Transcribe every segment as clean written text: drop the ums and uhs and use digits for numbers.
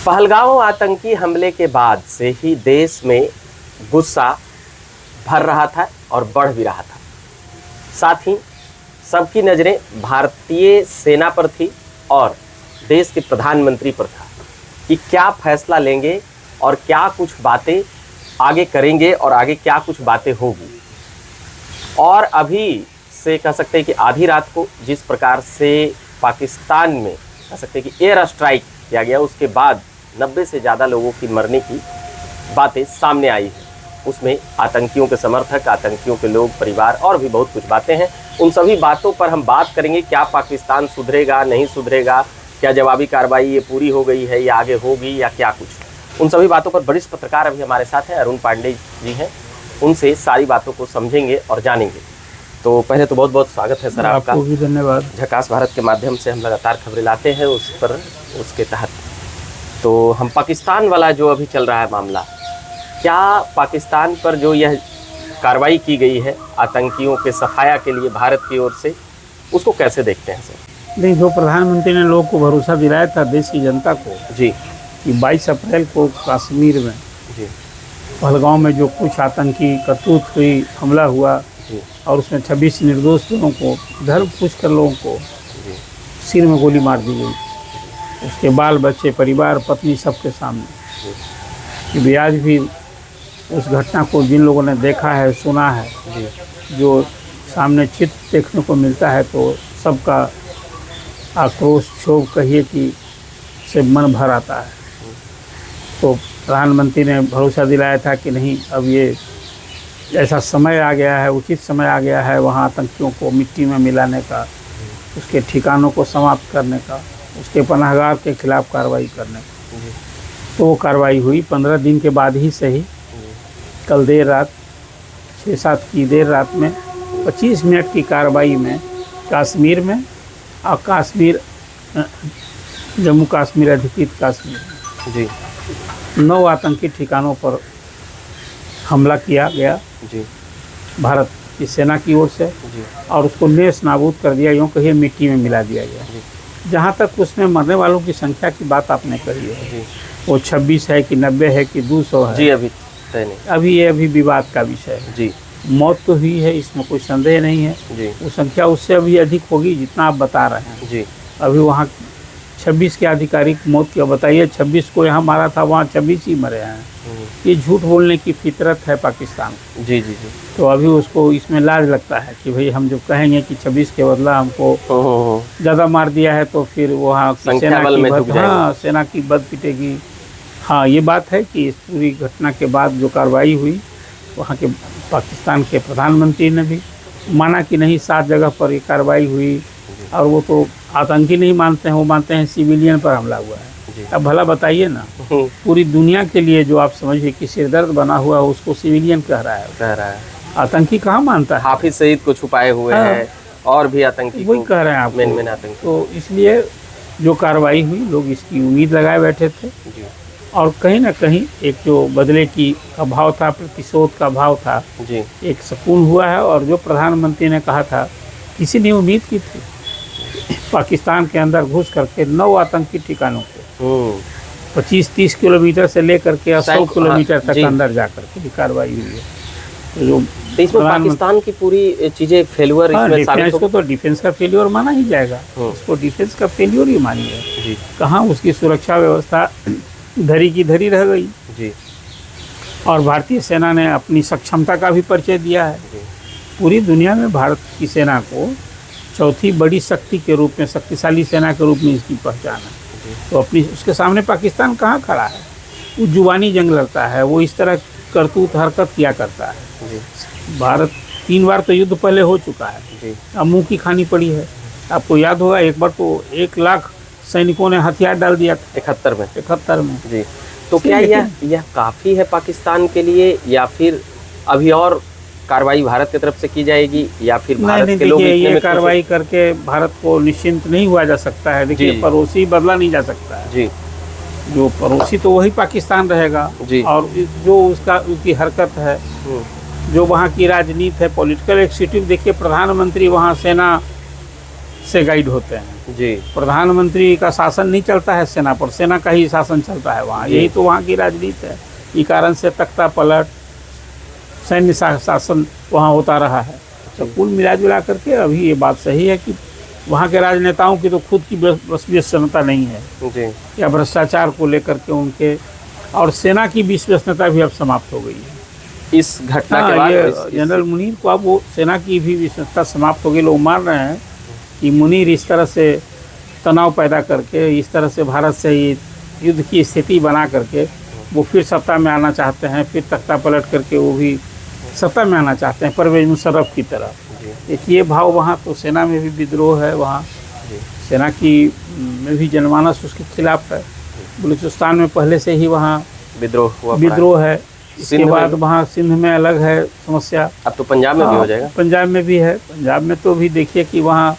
पहलगाम आतंकी हमले के बाद से ही देश में गुस्सा भर रहा था और बढ़ भी रहा था। साथ ही सबकी नज़रें भारतीय सेना पर थी और देश के प्रधानमंत्री पर था कि क्या फैसला लेंगे और क्या कुछ बातें आगे करेंगे और आगे क्या कुछ बातें होगी। और अभी से कह सकते हैं कि आधी रात को जिस प्रकार से पाकिस्तान में कह सकते हैं कि एयर स्ट्राइक किया गया, उसके बाद 90 से ज़्यादा लोगों की मरने की बातें सामने आई हैं। उसमें आतंकियों के समर्थक, आतंकियों के लोग, परिवार और भी बहुत कुछ बातें हैं। उन सभी बातों पर हम बात करेंगे। क्या पाकिस्तान सुधरेगा, नहीं सुधरेगा, क्या जवाबी कार्रवाई ये पूरी हो गई है या आगे होगी या क्या कुछ, उन सभी बातों पर वरिष्ठ पत्रकार अभी हमारे साथ हैं, अरुण पांडे जी हैं। उनसे सारी बातों को समझेंगे और जानेंगे। तो पहले तो बहुत बहुत स्वागत है सर आपका। आपको भी धन्यवाद। झकास भारत के माध्यम से हम लगातार खबरें लाते हैं उसके तहत तो हम पाकिस्तान वाला जो अभी चल रहा है मामला, क्या पाकिस्तान पर जो यह कार्रवाई की गई है आतंकियों के सफाया के लिए भारत की ओर से, उसको कैसे देखते हैं सर? नहीं, जो प्रधानमंत्री ने लोगों को भरोसा दिलाया था, देश की जनता को, जी, कि 22 अप्रैल को कश्मीर में जी, पहलगाम में जो कुछ आतंकी करतूत हुई, हमला हुआ जी, और उसमें 26 निर्दोष लोगों को, धर्म पूछ कर लोगों को जी, सिर में गोली मार दी गई, उसके बाल बच्चे, परिवार, पत्नी सबके सामने, कि भी आज भी उस घटना को जिन लोगों ने देखा है, सुना है, जी, जो सामने चित्र देखने को मिलता है, तो सबका आक्रोश, क्षोभ कहिए कि से मन भर आता है। तो प्रधानमंत्री ने भरोसा दिलाया था कि नहीं, अब ये ऐसा समय आ गया है, उचित समय आ गया है वहाँ आतंकियों को मिट्टी में मिलाने का, उसके ठिकानों को समाप्त करने का, उसके पनाहगार के खिलाफ कार्रवाई करने का। तो वो कार्रवाई हुई 15 दिन के बाद ही सही। कल देर रात 6-7 की देर रात में 25 मिनट की कार्रवाई में कश्मीर में और जम्मू कश्मीर अधिकृत कश्मीर में जी, 9 आतंकी ठिकानों पर हमला किया गया जी, भारत की सेना की ओर से, जी, और उसको नेस नाबूद कर दिया, यूँ कहिए मिट्टी में मिला दिया गया। जहाँ तक उसमें मरने वालों की संख्या की बात आपने कही है, जी, वो 26 है कि 90 है कि 200 है, जी, अभी तय नहीं, अभी विवाद का विषय है। जी, मौत तो हुई है, इसमें कोई संदेह नहीं है। जी, वो संख्या उससे अभी अधिक होगी जितना आप बता रहे हैं। जी, अभी वहाँ 26 के आधिकारिक मौत की बताइए, 26 को यहाँ मारा था, वहाँ 26 ही मरे हैं। ये झूठ बोलने की फितरत है पाकिस्तान। जी, जी, जी, तो अभी उसको इसमें लाज लगता है कि भाई हम जो कहेंगे कि 26 के बदला हमको ज़्यादा मार दिया है, तो फिर वहाँ सेना की बद पिटेगी। हाँ, ये बात है कि इस पूरी घटना के बाद जो कार्रवाई हुई, वहाँ के पाकिस्तान के प्रधानमंत्री ने भी माना कि नहीं, 7 जगह पर ये कार्रवाई हुई, और वो तो आतंकी नहीं मानते हैं, वो मानते हैं सिविलियन पर हमला हुआ है। अब भला बताइए ना, पूरी दुनिया के लिए जो आप समझिए कि सिरदर्द बना हुआ है, उसको सिविलियन कह रहा है। आतंकी कहाँ मानता है? हाफिज सईद को छुपाए हुए हैं और भी आतंकी, वही कह रहे हैं आप, मेन आतंकी। तो इसलिए जो कार्रवाई हुई, लोग इसकी उम्मीद लगाए बैठे थे। जी, और कहीं ना कहीं एक जो बदले की का भाव था, प्रतिशोध का भाव था, जी, एक सुकून हुआ है। और जो प्रधानमंत्री ने कहा था, किसी ने उम्मीद की थी, पाकिस्तान के अंदर घुस करके 9 आतंकी ठिकानों को 25-30 किलोमीटर से लेकर के 100 किलोमीटर तक अंदर जाकर के कार्रवाई हुई है। तो जो इसमें पाकिस्तान की पूरी चीज़ें फेल्यूर, डिफेंस को तो डिफेंस का फेल्यूर माना ही जाएगा, इसको डिफेंस का फेल्यूर ही मानिए। कहाँ उसकी सुरक्षा व्यवस्था धरी की धरी रह गई। जी, और भारतीय सेना ने अपनी सक्षमता का भी परिचय दिया है। पूरी दुनिया में भारत की सेना को चौथी बड़ी शक्ति के रूप में, शक्तिशाली सेना के रूप में इसकी पहचान है। तो अपनी उसके सामने पाकिस्तान कहाँ खड़ा है? वो जुबानी जंग लड़ता है, वो इस तरह करतूत हरकत किया करता है। भारत 3 बार तो युद्ध पहले हो चुका है, अब मुँह की खानी पड़ी है। आपको याद होगा, एक बार तो 1 लाख सैनिकों ने हथियार डाल दिया था 71 में। जी, तो क्या यह काफ़ी है पाकिस्तान के लिए, या फिर अभी और कार्रवाई भारत की तरफ से की जाएगी, या फिर भारत के लोग ये कार्रवाई करके भारत को निश्चिंत नहीं हुआ जा सकता है। देखिए, पड़ोसी बदला नहीं जा सकता है। जी, जो पड़ोसी तो वही पाकिस्तान रहेगा। जी, और जो उसकी हरकत है, जो वहाँ की राजनीति है, पॉलिटिकल एग्जीक्यूटिव, देखिए प्रधानमंत्री वहाँ सेना से गाइड होते हैं। जी प्रधानमंत्री का शासन नहीं चलता है सेना पर, सेना का ही शासन चलता है वहाँ। यही तो वहाँ की राजनीति है। इस कारण से तख्ता पलट, सैन्य शासन वहाँ होता रहा है। तो कुल मिला जुला करके अभी ये बात सही है कि वहाँ के राजनेताओं की तो खुद की विश्वसनीयता नहीं है जी या भ्रष्टाचार को लेकर के उनके, और सेना की विश्वसनीयता भी अब समाप्त हो गई है। इस घटना के बाद ये जनरल मुनीर को अब वो सेना की भी विश्वसनीयता समाप्त हो गई। लोग मान रहे हैं कि मुनीर इस तरह से तनाव पैदा करके, इस तरह से भारत से युद्ध की स्थिति बना करके वो फिर सत्ता में आना चाहते हैं, फिर तख्ता पलट करके वो भी सत्ता में आना चाहते हैं परवेज मुशर्रफ की तरह। एक ये भाव वहाँ तो सेना में भी विद्रोह है, वहाँ सेना की में भी जनमानस उसके खिलाफ है। बलूचिस्तान में पहले से ही वहाँ विद्रोह है। इसके बाद वहाँ सिंध में अलग है समस्या। अब तो पंजाब में भी हो जाएगा। पंजाब में भी है। पंजाब में तो भी देखिए कि वहाँ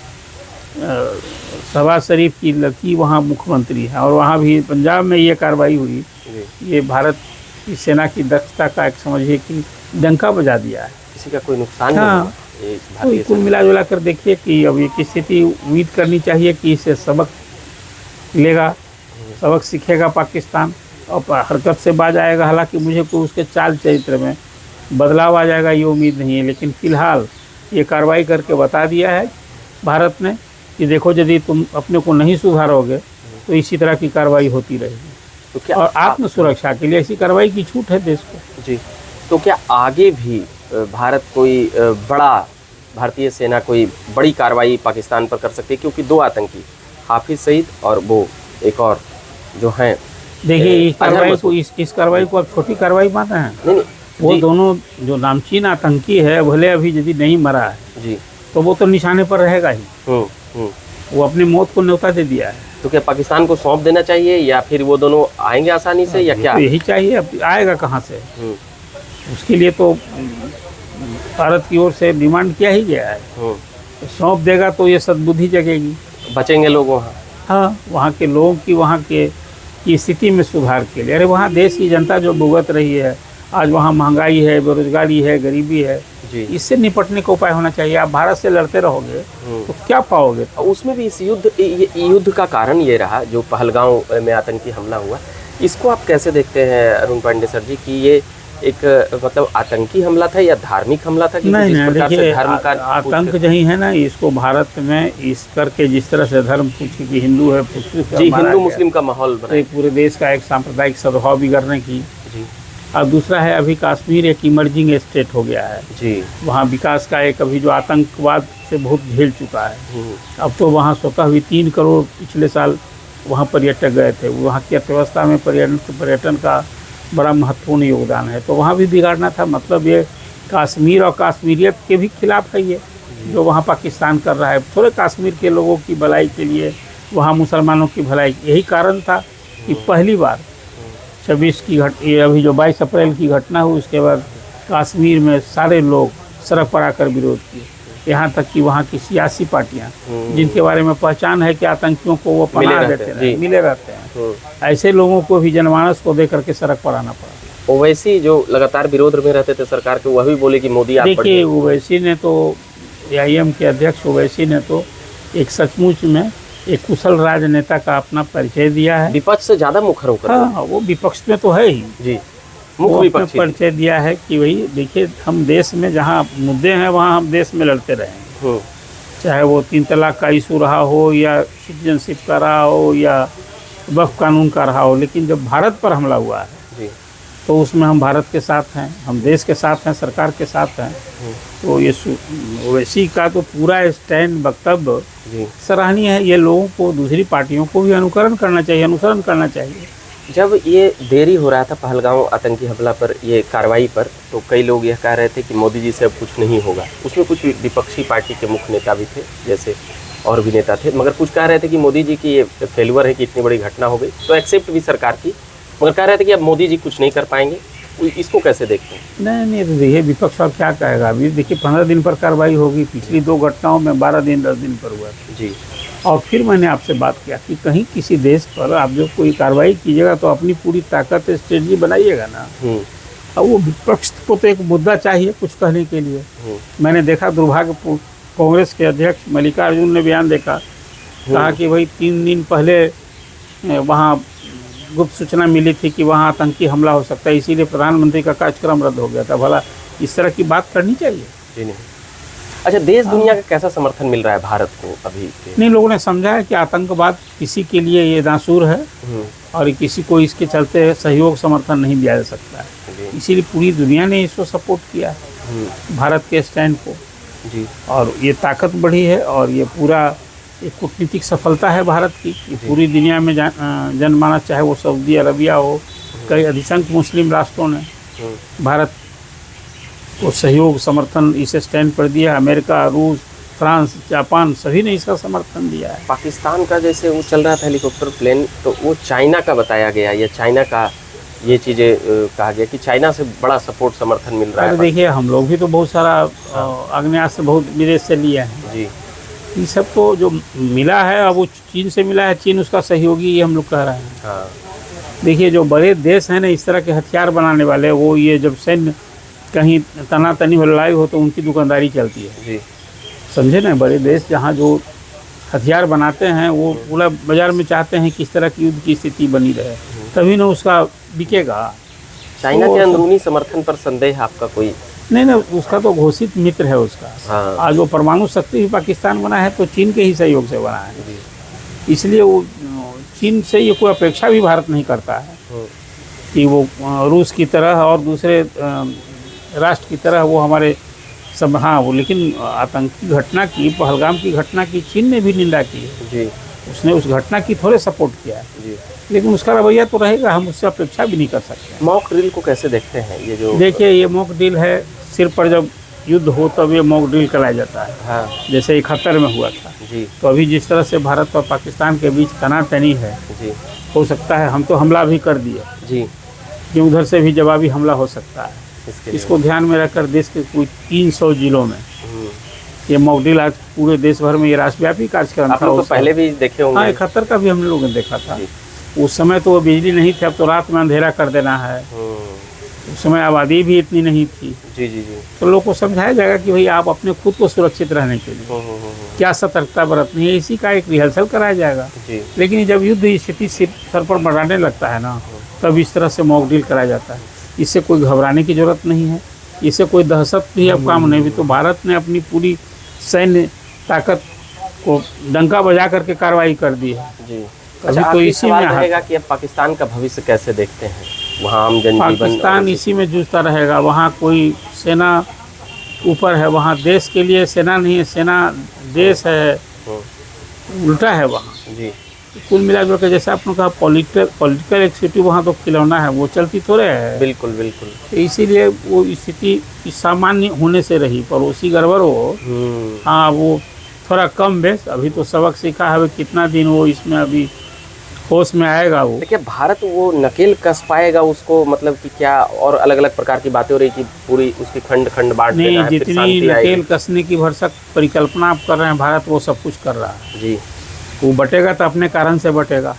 शहबाज शरीफ की लड़की वहाँ मुख्यमंत्री है, और वहाँ भी पंजाब में ये कार्रवाई हुई। ये भारत की सेना की दक्षता का एक समझिए कि डंका बजा दिया है। किसी का कोई नुकसान हाँ, नहीं। तो कुल मिला जुला कर देखिए कि अब ये स्थिति उम्मीद करनी चाहिए कि इससे सबक लेगा, सबक सीखेगा पाकिस्तान और हरकत से बाज आएगा। हालांकि मुझे कोई उसके चाल चरित्र में बदलाव आ जाएगा ये उम्मीद नहीं है, लेकिन फ़िलहाल ये कार्रवाई करके बता दिया है भारत ने कि देखो यदि तुम अपने को नहीं सुधारोगे तो इसी तरह की कार्रवाई होती रहेगी। तो क्या और आत्म सुरक्षा के लिए ऐसी कार्रवाई की छूट है देश को। जी, तो क्या आगे भी भारत कोई बड़ा, भारतीय सेना कोई बड़ी कार्रवाई पाकिस्तान पर कर सकती है? क्योंकि 2 आतंकी, हाफिज सईद और वो एक और जो हैं, देखिए इस कार्रवाई को अब छोटी कार्रवाई मानते हैं। नहीं वो दोनों जो नामचीन आतंकी है, भले अभी यदि नहीं मरा है जी, तो वो तो निशाने पर रहेगा ही। वो अपनी मौत को न्योता दे दिया है। तो क्या पाकिस्तान को सौंप देना चाहिए या फिर वो दोनों आएंगे आसानी से या क्या? तो यही चाहिए। अब आएगा कहाँ से? उसके लिए तो भारत की ओर से डिमांड किया ही गया है। सौंप देगा तो ये सद्बुद्धि जगेगी, बचेंगे लोग वहाँ। हाँ, वहाँ के लोगों की, वहाँ के की स्थिति में सुधार के लिए। अरे वहाँ देश की जनता जो भुगत रही है, आज वहाँ महंगाई है, बेरोजगारी है, गरीबी है, इससे निपटने का उपाय होना चाहिए। आप भारत से लड़ते रहोगे तो क्या पाओगे? उसमें भी इस युद्ध का कारण ये रहा जो पहलगांव में आतंकी हमला हुआ। इसको आप कैसे देखते हैं अरुण पांडे सर जी कि ये एक मतलब आतंकी हमला था या धार्मिक हमला था? नहीं, देखिए आतंक नहीं है ना, इसको भारत में इस करके जिस तरह से धर्म पूछे कि हिंदू है, जी, हिंदू मुस्लिम का माहौल बना, तो पूरे देश का एक सांप्रदायिक सद्भाव बिगड़ने की जी। और दूसरा है अभी कश्मीर एक इमर्जिंग स्टेट हो गया है जी। वहाँ विकास का एक, अभी जो आतंकवाद से बहुत झेल चुका है, अब तो वहाँ स्वतः भी 3 करोड़ पिछले साल वहाँ पर्यटक गए थे। वहाँ की अर्थव्यवस्था में पर्यटन का बड़ा महत्वपूर्ण योगदान है। तो वहाँ भी बिगाड़ना था। मतलब ये कश्मीर और कश्मीरियत के भी खिलाफ है ये जो वहाँ पाकिस्तान कर रहा है। थोड़े कश्मीर के लोगों की भलाई के लिए, वहाँ मुसलमानों की भलाई, यही कारण था कि पहली बार 26 की अभी जो 22 अप्रैल की घटना हुई उसके बाद कश्मीर में सारे लोग सड़क पर आकर विरोध किए। यहाँ तक कि वहाँ की सियासी पार्टियाँ जिनके बारे में पहचान है कि आतंकियों को वो पनाह देते हैं, मिले रहते हैं, ऐसे लोगों को भी जनमानस को देकर के सड़क पर आना पड़ा। ओवैसी जो लगातार विरोध में रहते थे सरकार के, वह भी बोले कि मोदी आप देखिए ओवैसी ने तो, AIM के अध्यक्ष ओवैसी ने तो एक सचमुच में एक कुशल राजनेता का अपना परिचय दिया है। विपक्ष से ज़्यादा मुखर होकर। हाँ, वो विपक्ष में तो है ही जी, मुख्य विपक्ष परिचय दिया है कि वही देखिए हम देश में जहाँ मुद्दे हैं वहाँ हम देश में लड़ते रहेंगे, चाहे वो 3 तलाक का इशू रहा हो या सिटीजनशिप का रहा हो या वक्फ कानून का रहा हो। लेकिन जब भारत पर हमला हुआ है जी, तो उसमें हम भारत के साथ हैं, हम देश के साथ हैं, सरकार के साथ हैं। तो ये ओवैसी का तो पूरा स्टैंड, वक्तव्य सराहनीय है। ये लोगों को, दूसरी पार्टियों को भी अनुसरण करना चाहिए। जब ये देरी हो रहा था पहलगांव आतंकी हमला पर, ये कार्रवाई पर, तो कई लोग यह कह रहे थे कि मोदी जी से अब कुछ नहीं होगा। उसमें कुछ विपक्षी पार्टी के मुख्य नेता भी थे, जैसे और भी नेता थे, मगर कुछ कह रहे थे कि मोदी जी की ये फेल्यूर है कि इतनी बड़ी घटना हो गई, तो एक्सेप्ट भी सरकार की, मगर कह रहे थे कि अब मोदी जी कुछ नहीं कर पाएंगे। इसको कैसे देखते हैं? नहीं, तो देखिए विपक्ष और क्या कहेगा। अभी देखिए 15 दिन पर कार्रवाई होगी, पिछली 2 घटनाओं में 12 दिन 10 दिन पर हुआ जी। और फिर मैंने आपसे बात किया कि कहीं किसी देश पर आप जो कोई कार्रवाई कीजिएगा तो अपनी पूरी ताकत स्ट्रेटजी बनाइएगा ना। अब वो विपक्ष को तो एक मुद्दा चाहिए कुछ कहने के लिए। मैंने देखा दुर्भाग्यपूर्ण, कांग्रेस के अध्यक्ष मल्लिकार्जुन ने बयान देखा कहा कि भाई 3 दिन पहले वहाँ गुप्त सूचना मिली थी कि वहाँ आतंकी हमला हो सकता है, इसीलिए प्रधानमंत्री का कार्यक्रम रद्द हो गया था। भला इस तरह की बात करनी चाहिए? जी नहीं। अच्छा, देश दुनिया का कैसा समर्थन मिल रहा है भारत को अभी के? नहीं, लोगों ने समझा है कि आतंकवाद किसी के लिए ये नासूर है और किसी को इसके चलते सहयोग समर्थन नहीं दिया जा सकता है। इसीलिए पूरी दुनिया ने इसको सपोर्ट किया है, भारत के स्टैंड को जी। और ये ताकत बढ़ी है और ये पूरा एक कूटनीतिक सफलता है भारत की कि पूरी दुनिया में जनमानस, चाहे वो सऊदी अरबिया हो, कई अधिसंख्य मुस्लिम राष्ट्रों ने भारत को सहयोग समर्थन इसे स्टैंड पर दिया। अमेरिका, रूस, फ्रांस, जापान सभी ने इसका समर्थन दिया है। पाकिस्तान का जैसे वो चल रहा था हेलीकॉप्टर प्लेन, तो वो चाइना का बताया गया, या चाइना का ये चीज़ें कहा गया कि चाइना से बड़ा सपोर्ट समर्थन मिल रहा है। देखिए, हम लोग भी तो बहुत सारा आग्नेयास्त्र बहुत विदेश से लिए हैं जी। ये सब तो जो मिला है अब वो चीन से मिला है, चीन उसका सहयोगी ये हम लोग कह रहे हैं। हाँ। देखिए, जो बड़े देश हैं ना इस तरह के हथियार बनाने वाले, वो ये जब सैन्य कहीं तनातनी हो, लड़ाई हो, तो उनकी दुकानदारी चलती है जी। समझे ना। बड़े देश जहाँ जो हथियार बनाते हैं वो पूरा बाजार में चाहते हैं किस तरह की युद्ध की स्थिति बनी रहे, तभी ना उसका बिकेगा। चाइना के अंदरूनी समर्थन पर संदेह आपका कोई? नहीं ना, उसका तो घोषित मित्र है उसका। हाँ। आज वो परमाणु शक्ति भी पाकिस्तान बना है तो चीन के ही सहयोग से बना है, इसलिए वो चीन से ये कोई अपेक्षा भी भारत नहीं करता है कि वो रूस की तरह और दूसरे राष्ट्र की तरह वो हमारे सब। हाँ, वो लेकिन आतंकी घटना की, पहलगाम की घटना की चीन ने भी निंदा की है जी। उसने उस घटना की थोड़े सपोर्ट किया है जी। लेकिन उसका रवैया तो रहेगा, हम उससे अपेक्षा भी नहीं कर सकते। मॉक ड्रिल को कैसे देखते हैं ये जो? देखिए, ये मॉक ड्रिल है, सिर पर जब युद्ध हो तब ये मॉक ड्रिल कराया जाता है। हाँ। जैसे 71 में हुआ था जी। तो अभी जिस तरह से भारत और पाकिस्तान के बीच तनातनी है जी। हो सकता है हम तो हमला भी कर दिए जी, कि उधर से भी जवाबी हमला हो सकता है। इसको ध्यान में रखकर देश के कोई 300 जिलों में ये मॉक ड्रिल आज पूरे देश भर में ये राष्ट्रव्यापी कार्यक्रम था। तो पहले भी देखे होंगे। हाँ, 71 का भी हम लोगों ने देखा था। उस समय तो बिजली नहीं थी, अब तो रात में अंधेरा कर देना है। उस समय आबादी भी इतनी नहीं थी। जी जी जी। तो लोगों को समझाया जाएगा कि भाई आप अपने खुद को सुरक्षित रहने के लिए क्या सतर्कता बरतनी है, इसी का एक रिहर्सल कराया जाएगा जी। लेकिन जब युद्ध स्थिति सर पर बढ़ाने लगता है ना, तब इस तरह से मॉक ड्रिल कराया जाता है। इससे कोई घबराने की जरूरत नहीं है, इससे कोई दहशत भी अब काम नहीं भी। तो भारत ने अपनी पूरी सैन्य ताकत को डंका बजा करके कार्रवाई कर दी है जी। अच्छा, तो इसी में रहेगा कि अब पाकिस्तान का भविष्य कैसे देखते हैं? वहाँ आम जनजीवन, पाकिस्तान इसी में जूझता रहेगा। वहाँ कोई सेना ऊपर है, वहाँ देश के लिए सेना नहीं है, सेना देश है, उल्टा है वहाँ जी। कुल मिलाकर के जैसे आपने कहा पॉलिटिकल एक्सिक्यूटिव वहाँ तो खिलौना है, वो चलती थोड़े है। बिल्कुल बिल्कुल। तो इसीलिए वो स्थिति सामान्य होने से रही, पड़ोसी गड़बड़ हो। हाँ, वो थोड़ा कम बेस, अभी तो सबक सीखा है, कितना दिन वो इसमें अभी होश में आएगा। वो देखिए, भारत वो नकेल कस पाएगा उसको, मतलब कि क्या और अलग अलग प्रकार की बातें हो रही कि पूरी उसकी खंड खंड बांट देना है, जितनी नकेल कसने की भरसक परिकल्पना आप कर रहे हैं, भारत वो सब कुछ कर रहा है जी। वो बटेगा तो अपने कारण से बटेगा,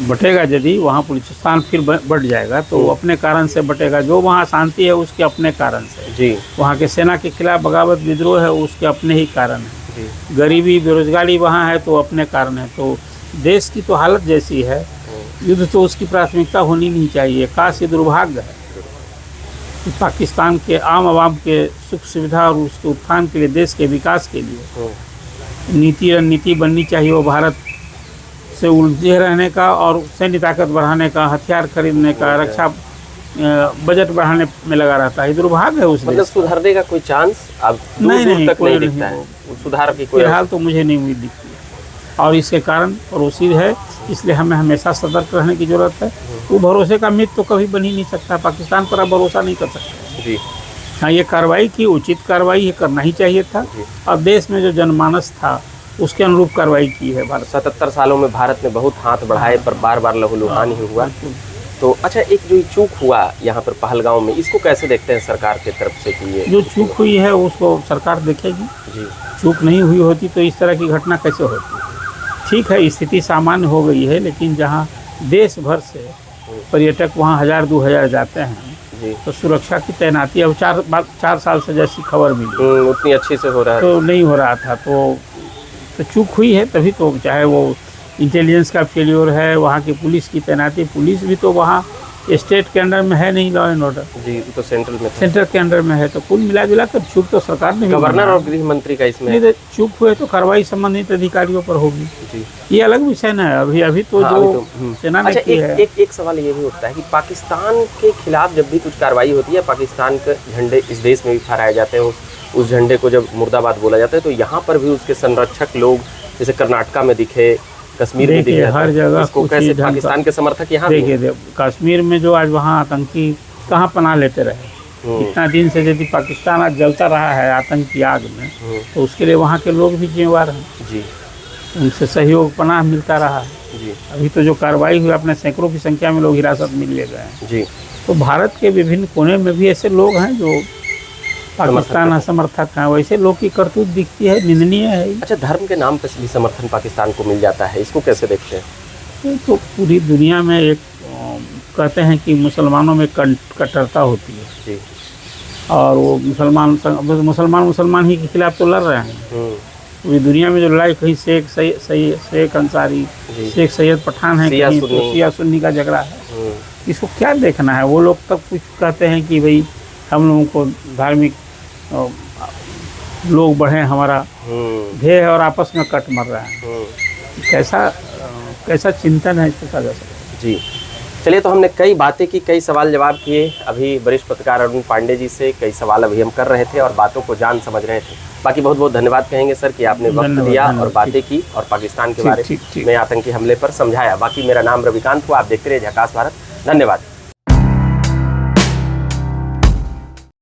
बटेगा यदि वहाँ बलूचिस्तान फिर बढ़ जाएगा तो वो अपने कारण से बटेगा। जो वहाँ शांति है उसके अपने कारण से जी। वहाँ के सेना के खिलाफ बगावत विद्रोह है उसके अपने ही कारण है। गरीबी बेरोजगारी वहाँ है तो अपने कारण है। तो देश की तो हालत जैसी है, युद्ध तो उसकी प्राथमिकता होनी नहीं चाहिए। काश ये दुर्भाग्य है कि पाकिस्तान के आम आवाम के सुख सुविधा और उसके उत्थान के लिए, देश के विकास के लिए नीति रणनीति बननी चाहिए। वो भारत से उलझे रहने का और सैन्य ताकत बढ़ाने का, हथियार खरीदने का, रक्षा बजट बढ़ाने में लगा रहता है। दुर्भाग्य है उसमें। मतलब सुधरने का कोई चांस अब नहीं तक नहीं दिखता है, सुधार की कोई फिलहाल तो मुझे नहीं उम्मीद दिखती है। और इसके कारण पड़ोसी है, इसलिए हमें हमेशा सतर्क रहने की जरूरत है। वो भरोसे का मित्र तो कभी बन ही नहीं सकता, पाकिस्तान पर आप भरोसा नहीं कर सकते जी। हाँ, ये कार्रवाई की, उचित कार्रवाई ये करना ही चाहिए था और देश में जो जनमानस था उसके अनुरूप कार्रवाई की है भारत। 77 सालों में भारत ने बहुत हाथ बढ़ाए पर बार बार लहूलुहान ही हुआ। तो अच्छा, एक जो चूक हुआ यहाँ पर पहलगाम में, इसको कैसे देखते हैं सरकार की तरफ से कि ये जो चूक हुई है उसको सरकार देखेगी जी। चूक नहीं हुई होती तो इस तरह की घटना कैसे होती? ठीक है, स्थिति सामान्य हो गई है, लेकिन जहाँ देश भर से पर्यटक वहाँ 1000-2000 जाते हैं जी। तो सुरक्षा की तैनाती अब 4 साल से जैसी खबर मिली उतनी अच्छी से हो रहा है तो नहीं हो रहा था। तो तो चूक हुई है, तभी तो चाहे वो इंटेलिजेंस का फेल्योर है, वहाँ की पुलिस की तैनाती, पुलिस भी तो वहाँ स्टेट के अंडर में है नहीं, लॉ एंड ऑर्डर जी, तो सेंट्रल में था। सेंटर के अंडर में है। तो कुल मिला जुला कर चूक तो सरकार ने भी गवर्नर माना और है। गृह मंत्री का इसमें नहीं तो चूक हुए तो कार्रवाई संबंधित अधिकारियों पर होगी, जी। ये अलग विषय न है। अभी तो हाँ, जो अभी तो, सेना ने अच्छा, की है। एक सवाल ये भी उठता है कि पाकिस्तान के खिलाफ जब भी कुछ कार्रवाई होती है, पाकिस्तान के झंडे इस देश में भी फहराए जाते हैं, उस झंडे को जब मुर्दाबाद बोला जाता है, तो यहाँ पर भी उसके संरक्षक लोग जैसे कर्नाटका में दिखे, कश्मीर में दिखे, हर जगह इसको कुछ कैसे ही ढंग का- पाकिस्तान के समर्थक यहाँ भी हैं? देखिए कश्मीर में जो आज वहाँ आतंकी कहाँ पनाह लेते रहे, इतना दिन से यदि पाकिस्तान आज जलता रहा है आतंक की आग में, तो उसके लिए वहाँ के लोग भी जिम्मेवार हैं, जी उनसे सहयोग पनाह मिलता रहा है। जी अभी तो जो कार्रवाई हुई, अपने सैकड़ों की संख्या में लोग हिरासत में लिए गए हैं। जी। तो भारत के विभिन्न कोने में भी ऐसे लोग हैं जो पाकिस्तान समर्थक हैं, वैसे लोग की करतूत दिखती है, निंदनीय है। अच्छा, धर्म के नाम पर भी समर्थन पाकिस्तान को मिल जाता है, इसको कैसे देखते हैं? ये तो पूरी दुनिया में एक कहते हैं कि मुसलमानों में कट्टरता होती है, जी। और वो मुसलमान ही के खिलाफ तो लड़ रहे हैं। पूरी दुनिया में जो लड़ाई, कहीं शेख अंसारी, जी। शेख सैयद पठान है, शिया कहीं तो सुन्नी। शिया सुन्नी का झगड़ा है। इसको क्या देखना है? वो लोग तब कुछ कहते हैं कि भाई हम लोगों को धार्मिक लोग बढ़े, हमारा ध्येय है, और आपस में कट मर रहा है। कैसा चिंतन है, इसको कहा जा सकता है। जी, चलिए, तो हमने कई बातें की, कई सवाल जवाब किए। अभी वरिष्ठ पत्रकार अरुण पांडे जी से कई सवाल अभी हम कर रहे थे और बातों को जान समझ रहे थे। बाकी बहुत बहुत धन्यवाद कहेंगे सर कि आपने वक्त दिया और बातें की और पाकिस्तान के बारे में आतंकी हमले पर समझाया। बाकी मेरा नाम रविकांत हुआ, आप देखते रहिए झकास भारत। धन्यवाद।